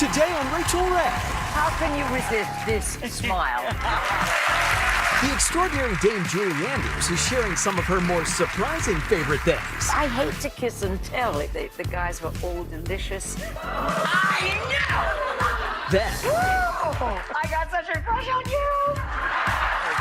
Today on Rachael Ray. How can you resist this smile? The extraordinary Dame Julie Andrews is sharing some of her more surprising favorite things. I hate to kiss and tell if the guys were all delicious. I know! Then, I got such a crush on you!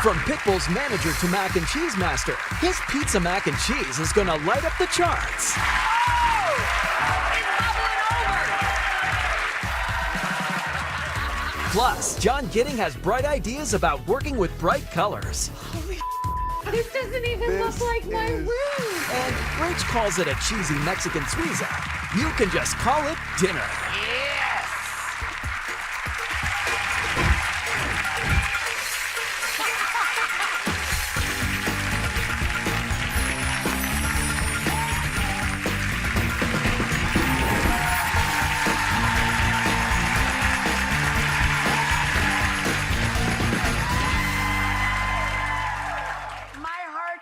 from Pitbull's manager to mac and cheese master, his pizza mac and cheese is gonna light up the charts. Oh! It's bubbling over! Plus, John Gidding has bright ideas about working with bright colors. This doesn't even look like my room. And Rach calls it a cheesy Mexican suiza. You can just call it dinner. Yes!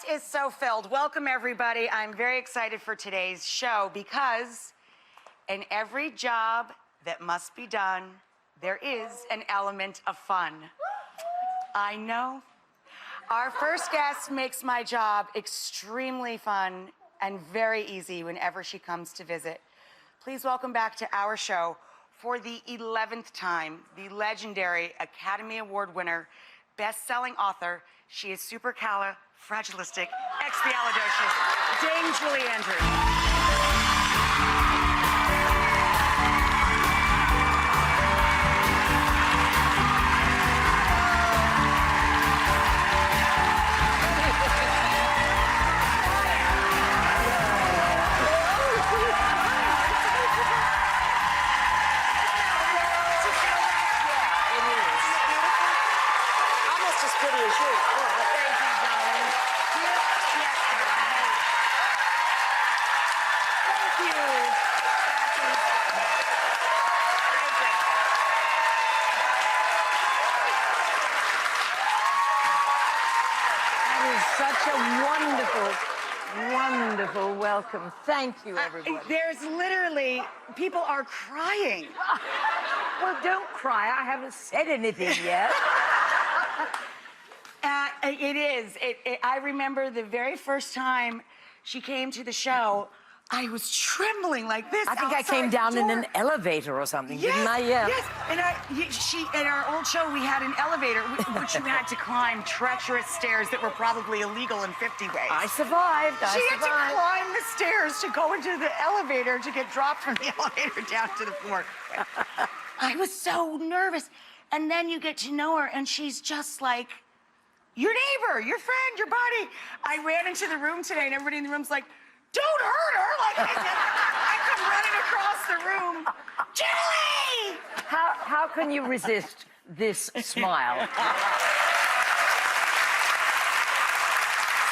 Is so filled. Welcome, everybody. I'm very excited for today's show because in every job that must be done, there is an element of fun. I know. Our first guest makes my job extremely fun and very easy whenever she comes to visit. Please welcome back to our show for the 11th time, the legendary Academy Award winner, best-selling author. She is supercalifragilistic, expialidocious, Dame Julie Andrews. Almost as pretty as you. Thank you, darling. Thank you. That is such a wonderful, wonderful welcome. Thank you, everybody. There's literally, people are crying. Well, don't cry. I haven't said anything yet. It is. I remember the very first time she came to the show, I was trembling like this. I think I came down in an elevator or something, Yes, didn't I? Yeah. yes. And in our old show, we had an elevator, which you had to climb treacherous stairs that were probably illegal in 50 ways. I survived. She had to climb the stairs to go into the elevator to get dropped from the elevator down to the floor. I was so nervous. And then you get to know her, and she's just like your neighbor, your friend, your buddy. I ran into the room today, and everybody in the room's like, don't hurt her. Like, I come running across the room. Julie! How can you resist this smile?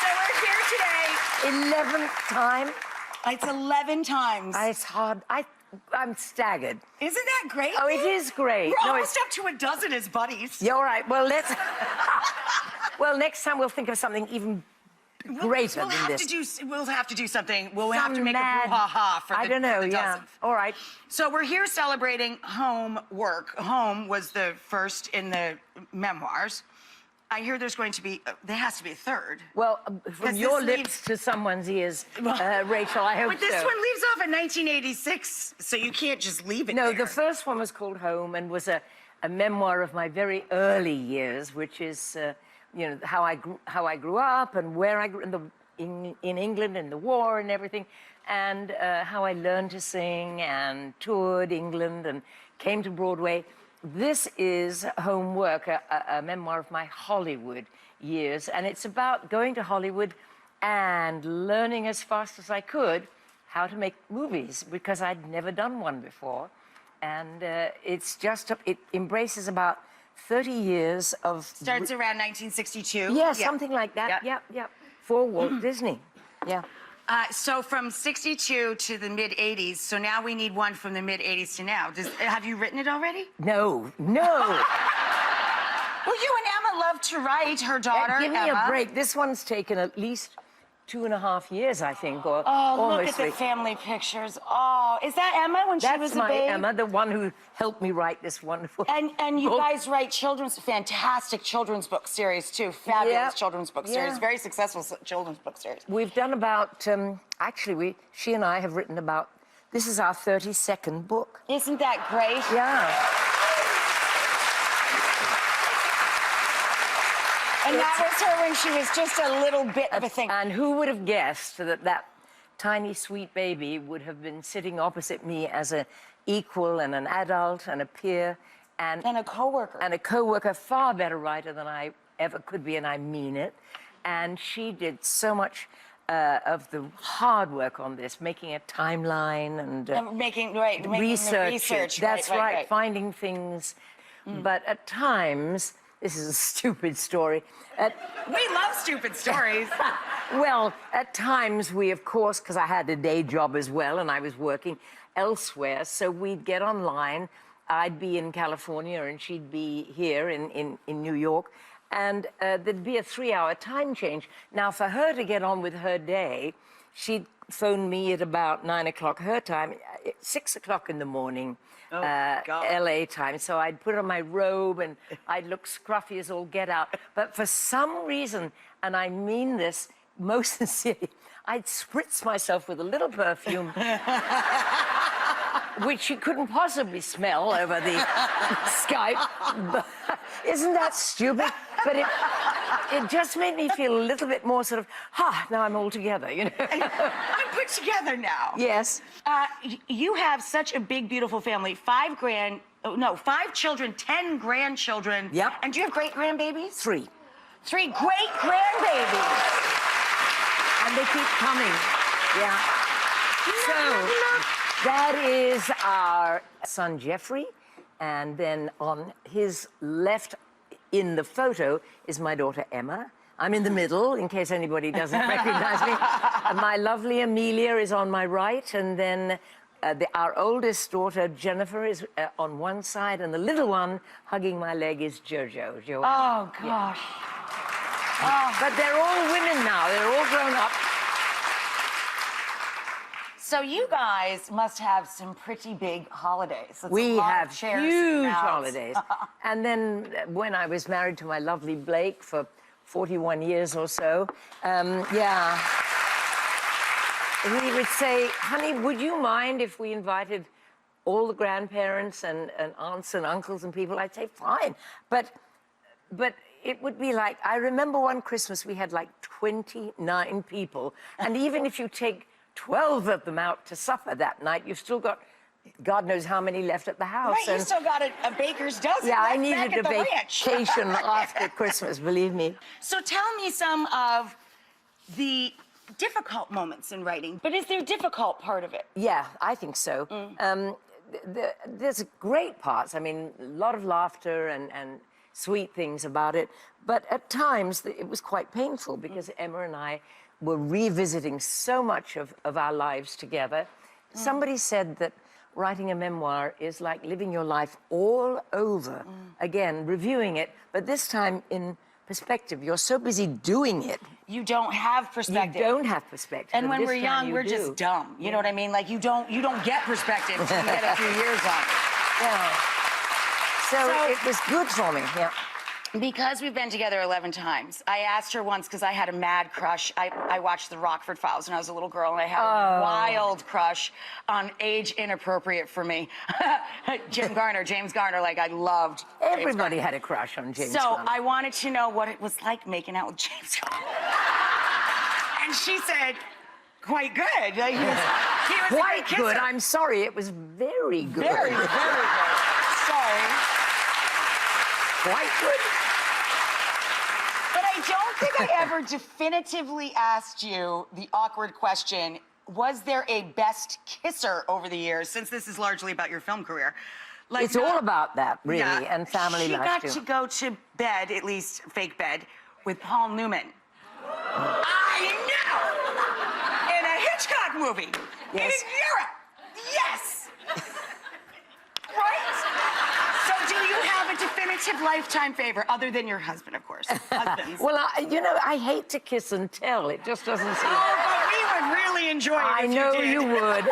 So we're here today. 11th time. It's 11 times. It's hard. I'm staggered. Isn't that great? Oh, it is great. We're No, almost up to a dozen as buddies. Yeah, all right. Well, let's. Well, next time we'll think of something even greater We'll than have this. to do something. We'll have to Some make mad- a brouhaha for the I don't know. for the Yeah. dozenth. All right. So we're here celebrating home work. Home was the first in the memoirs. I hear there's going to be, there has to be a third. Well, from 'Cause your this lips to someone's ears, Rachel, I hope But this so. one leaves off in 1986, so you can't just leave it No, there. the first one was called Home and was a memoir of my very early years, which is, you know, how I grew up and where I grew in England in the war and everything, and how I learned to sing and toured England and came to Broadway. This is Homework, a memoir of my Hollywood years, and it's about going to Hollywood and learning as fast as I could how to make movies, because I'd never done one before. And it's just, it embraces about 30 years of... Starts around 1962? Yeah, something like that. Yeah. Yeah. For Walt Disney. Yeah. So from 62 to the mid-'80s, so now we need one from the mid-'80s to now. Have you written it already? No. Well, you and Emma love to write, her daughter, Give me Emma. a break. This one's taken at least 2.5 years, I think, or Oh, look almost. at the family pictures. Oh, is that Emma when she was That's a my babe? Emma, the one who helped me write this wonderful. And you book. guys write fantastic children's book series too. Fabulous Yeah. children's book series. Yeah. Very successful children's book series. We've done about, actually, she and I have written about, this is our 32nd book. Isn't that great? Yeah. And that was her when she was just a little bit of a thing. And who would have guessed that that tiny, sweet baby would have been sitting opposite me as an equal and an adult and a peer and And a coworker. and a co-worker, far better writer than I ever could be, and I mean it. And she did so much of the hard work on this, making a timeline and making the research. That's right, right. finding things. But at times, this is a stupid story. We love stupid stories. Well, at times we, of course, because I had a day job as well and I was working elsewhere, so we'd get online. I'd be in California and she'd be here in New York, and there'd be a 3-hour time change. Now, for her to get on with her day, she'd phone me at about 9 o'clock her time, 6 o'clock in the morning. LA time. So I'd put on my robe and I'd look scruffy as all get out. But for some reason, and I mean this most sincerely, I'd spritz myself with a little perfume, which she couldn't possibly smell over the Skype. But isn't that stupid? But it just made me feel a little bit more sort of, now I'm all together, you know? I'm put together now. Yes. You have such a big, beautiful family. 5 children, 10 grandchildren. Yep. And do you have great grandbabies? 3. 3 great grandbabies. And they keep coming. Yeah. So that is our son Jeffrey, and then on his left in the photo is my daughter Emma. I'm in the middle, in case anybody doesn't recognize me. My lovely Amelia is on my right, and then our oldest daughter Jennifer is on one side, and the little one hugging my leg is Jojo. Oh, gosh. But they're all women now. They're all grown up. So you guys must have some pretty big holidays. That's We a lot have of chairs in huge the house. holidays. And then when I was married to my lovely Blake for 41 years or so, he would say, honey, would you mind if we invited all the grandparents and aunts and uncles and people? I'd say, fine. But it would be like, I remember one Christmas we had like 29 people. And even if you take 12 of them out to supper that night, you've still got God knows how many left at the house. Right, you still got a baker's dozen. Yeah, I left needed back a at the ranch. vacation after Christmas, believe me. So tell me some of the difficult moments in writing. But is there a difficult part of it? Yeah, I think so. There's great parts. I mean, a lot of laughter and sweet things about it. But at times, it was quite painful because Emma and I were revisiting so much of our lives together. Somebody said that writing a memoir is like living your life all over again, reviewing it, but this time in perspective. You're so busy doing it. You don't have perspective. You don't have perspective. And when this we're time young, we're do. just dumb. You know what I mean? Like you don't get perspective until you get a few years on it. Yeah. So it was good for me. Yeah. Because we've been together 11 times, I asked her once, because I had a mad crush. I watched the Rockford Files when I was a little girl, and I had a wild crush on age inappropriate for me. James Garner, like I loved. Everybody had a crush on James So Garner. I wanted to know what it was like making out with James Garner. And she said, quite good. Like, he was a great Quite kisser. good. I'm sorry. It was very good. Very, very good. Sorry. Quite good. But I don't think I ever definitively asked you the awkward question, was there a best kisser over the years, since this is largely about your film career? Like, It's all about that, really, and family she life, got too. to go to bed, at least fake bed, with Paul Newman. I know! In a Hitchcock movie. Yes. In Europe. Yes! Right? So do you have a definitive Friendship lifetime favorite, other than your husband, of course. Husbands. Well, I hate to kiss and tell. It just doesn't seem... Oh, but we would really enjoy it I if know you did. you would.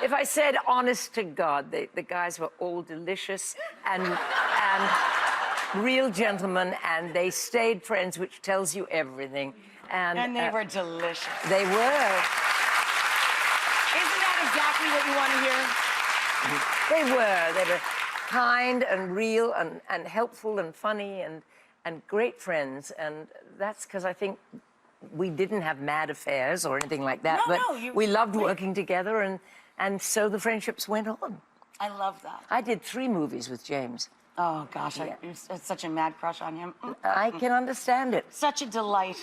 If I said honest to God, the guys were all delicious and real gentlemen, and they stayed friends, which tells you everything. And they were delicious. They were. Isn't that exactly what you want to hear? They were. They were kind and real and helpful and funny and great friends. And that's because I think we didn't have mad affairs or anything like that. No, but no, we loved working together, and so the friendships went on. I love that. I did 3 movies with James. Oh, gosh, I had such a mad crush on him. I can understand it. Such a delight.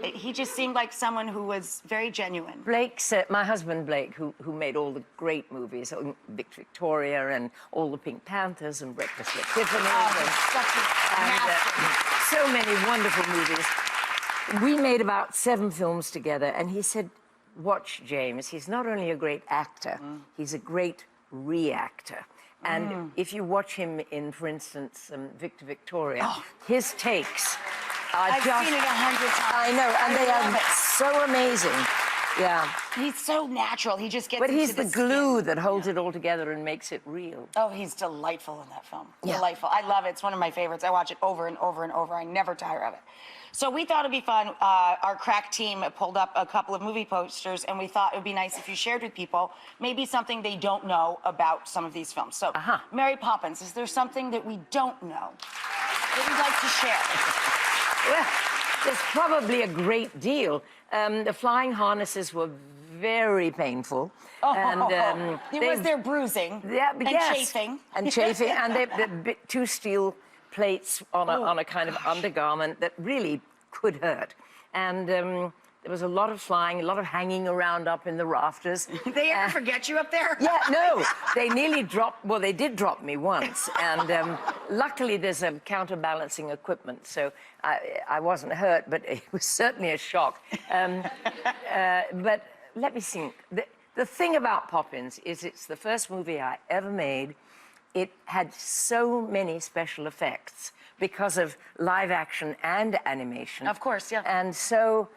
He just seemed like someone who was very genuine. Blake's, my husband Blake, who made all the great movies, Victoria and all the Pink Panthers and Breakfast at Tiffany's. So many wonderful movies. We made about 7 films together, and he said, watch James. He's not only a great actor, he's a great reactor. And if you watch him in, for instance, Victoria, his takes are I've seen it 100 times. I know, and they are so amazing. Yeah. He's so natural. He just gets But he's into the skin. glue that holds it all together and makes it real. Oh, he's delightful in that film. Yeah. Delightful. I love it. It's one of my favorites. I watch it over and over and over. I never tire of it. So we thought it'd be fun. Our crack team pulled up a couple of movie posters, and we thought it would be nice if you shared with people maybe something they don't know about some of these films. So, Mary Poppins, is there something that we don't know that you'd like to share? Well, there's probably a great deal. The flying harnesses were very painful. Was there bruising and chafing? And chafing, and the 2 steel plates on a kind of undergarment that really could hurt. And there was a lot of flying, a lot of hanging around up in the rafters. They ever forget you up there? Yeah, no, they nearly dropped, well, they did drop me once. And luckily there's a counterbalancing equipment, so I wasn't hurt, but it was certainly a shock. But let me think. The thing about Poppins is it's the first movie I ever made. It had so many special effects because of live action and animation. Of course, yeah. And so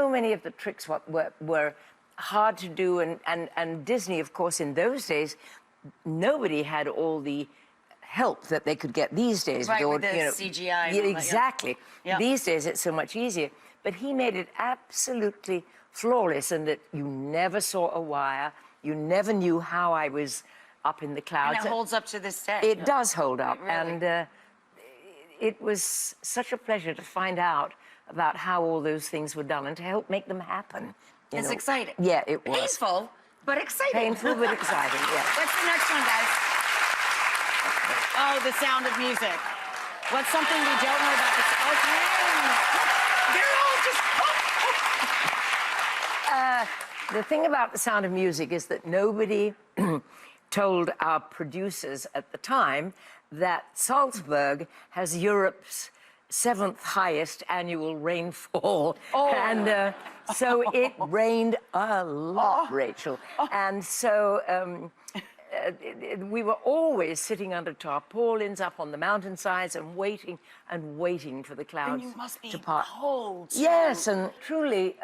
many of the tricks were hard to do. And Disney, of course, in those days, nobody had all the help that they could get these days. Right, with the you know, CGI. Yeah, and all that, exactly. Yeah. These days, it's so much easier. But he made it absolutely flawless, and that you never saw a wire. You never knew how I was up in the clouds. And it holds up to this day. It does hold up. Really. And it was such a pleasure to find out about how all those things were done and to help make them happen. It's exciting. Yeah, it was. Painful, but exciting. Painful, but exciting, yeah. What's the next one, guys? Oh, The Sound of Music. What's something we don't know about this? Okay. They're all just... The thing about The Sound of Music is that nobody told our producers at the time that Salzburg has Europe's 7th highest annual rainfall. And so it rained a lot, Rachel. And so we were always sitting under tarpaulins up on the mountainsides and waiting for the clouds And you must be to part. cold, too. Yes, and truly,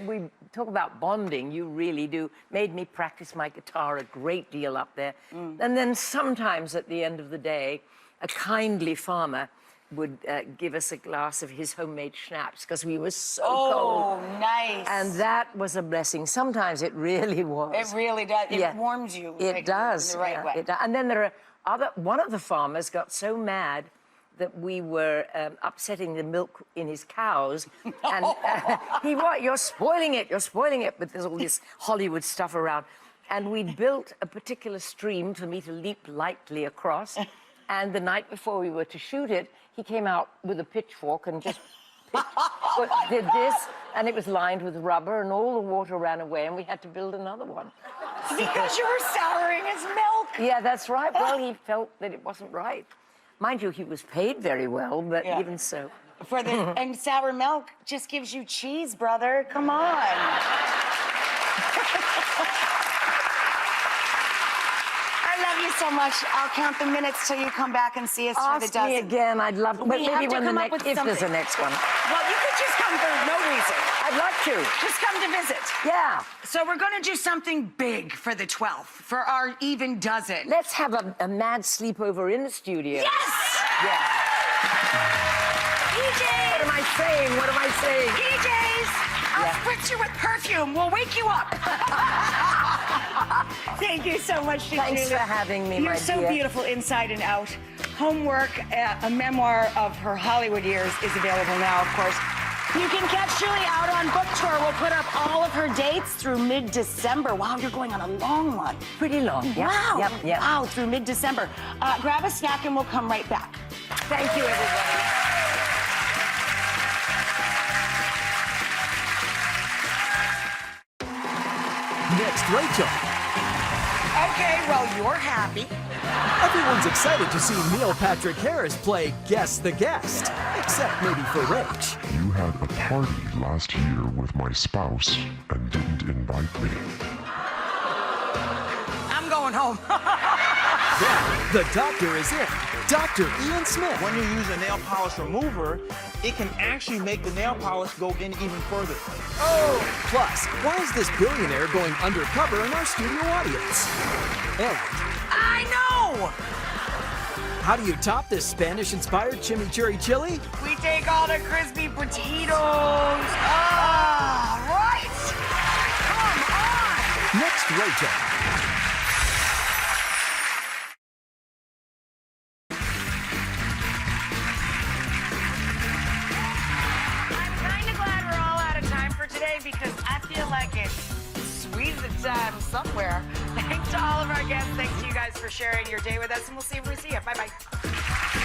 we talk about bonding. You really do. Made me practice my guitar a great deal up there. And then sometimes at the end of the day, a kindly farmer would give us a glass of his homemade schnapps because we were so cold. Oh, nice. And that was a blessing. Sometimes it really was. It really does. Yeah. It warms you. It like, does. In the right way. It does. And then there are one of the farmers got so mad that we were upsetting the milk in his cows. And you're spoiling it, but there's all this Hollywood stuff around. And we built a particular stream for me to leap lightly across. And the night before we were to shoot it, he came out with a pitchfork and just did this, and it was lined with rubber, and all the water ran away, and we had to build another one. Because you were souring his milk. Yeah, that's right. Well, he felt that it wasn't right. Mind you, he was paid very well, but even so. And sour milk just gives you cheese, brother. Come on. I love you so much. I'll count the minutes till you come back and see us for the Ask dozen. me again. I'd love to. But We have maybe to when the come up next, with if there's a something. next one. Well, you could just come for no reason. I'd love to. Just come to visit. Yeah. So we're going to do something big for the 12th, for our even dozen. Let's have a mad sleepover in the studio. Yes! Yeah. DJs! What am I saying? What am I saying? DJs! I'll Yeah. spritz you with perfume. We'll wake you up. Thank you so much, Thanks Julia. for having me, You're my so dear. beautiful inside and out. Homework, a memoir of her Hollywood years is available now, of course. You can catch Julia out on book tour. We'll put up all of her dates through mid-December. Wow, you're going on a long one. Pretty long. Yep. Wow. Yep. Yep. Wow, through mid-December. Grab a snack and we'll come right back. Thank you, everybody. Next, Rachel. Okay, well, you're happy. Everyone's excited to see Neil Patrick Harris play Guess the Guest. Except maybe for Rach. You had a party last year with my spouse and didn't invite me. I'm going home. Then, the doctor is in. Dr. Ian Smith. When you use a nail polish remover, it can actually make the nail polish go in even further. Plus, why is this billionaire going undercover in our studio audience? And I know! how do you top this Spanish-inspired chimichurri chili? We take all the crispy potatoes. Ah, right! Come on! Next, Rachel. I'm kind of glad we're all out of time for today because I feel like it's squeeze the time somewhere. Thanks to all of our guests. Thanks to you guys for sharing your day with us, and we'll see you when we see you. Bye-bye.